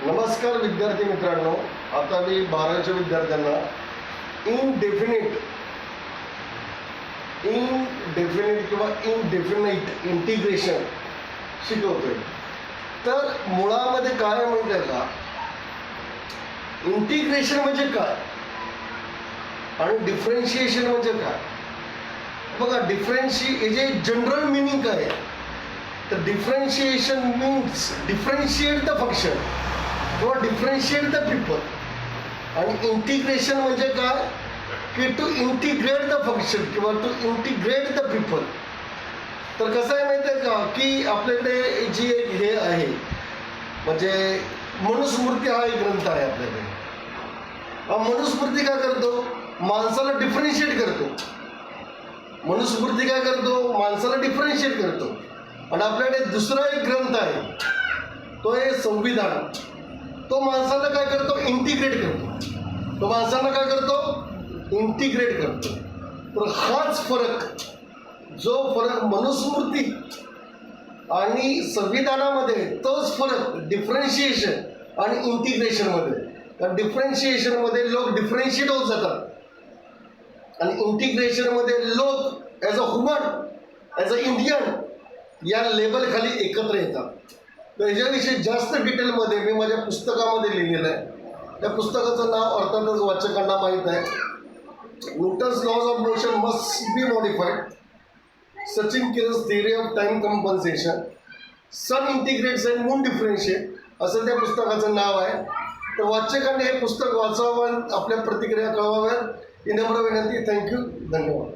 नमस्कार विद्यार्थी मित्रांनो, आता मी 12वीच्या विद्यार्थ्यांना इनडेफिनिट किंवा इनडेफिनाइट इंटिग्रेशन शिकवतोय. तर मुळामध्ये काय म्हणते का, इंटिग्रेशन म्हणजे काय आणि डिफरेन्शिएशन म्हणजे काय. बघा, जे जनरल मिनिंग काय आहे, तर differentiation means differentiate the function किंवा डिफरेन्शिएट द पीपल, आणि इंटिग्रेशन म्हणजे काय की टू इंटिग्रेट द फंक्शन किंवा टू इंटिग्रेट द पीपल. तर कसं आहे माहिती आहे का, की आपल्याकडे जी एक हे आहे, म्हणजे मनुस्मृती हा एक ग्रंथ आहे आपल्याकडे. हा मनुस्मृती काय करतो, माणसाला डिफरेन्शिएट करतो. मनुस्मृती काय करतो, माणसाला डिफरेन्शिएट करतो. आणि आपल्याकडे दुसरा एक ग्रंथ आहे, तो आहे संविधान. तो माणसाला काय करतो, इंटिग्रेट करतो. तो माणसाला काय करतो, इंटिग्रेट करतो. तर हाच फरक, जो फरक मनुस्मृती आणि संविधानामध्ये, तोच फरक डिफरेन्शिएशन आणि इंटिग्रेशनमध्ये. कारण डिफरेन्शिएशनमध्ये लोक डिफरेन्शिएट होत जातात आणि इंटिग्रेशनमध्ये लोक as a human, as a Indian या लेबलखाली एकत्र येतात. तर याच्याविषयी जास्त डिटेलमध्ये मी माझ्या पुस्तकामध्ये लिहिलेलं आहे. त्या पुस्तकाचं नाव अर्थातच वाचकांना माहीत आहे, Newton's laws of motion must be modified, Sachin Kiran's theory of time compensation, sun integrates and moon differentiate, असं त्या पुस्तकाचं नाव आहे. तर वाचकांनी हे पुस्तक वाचावं, आपल्या प्रतिक्रिया कळवाव्यात ही नम्र विनंती. थँक्यू, धन्यवाद.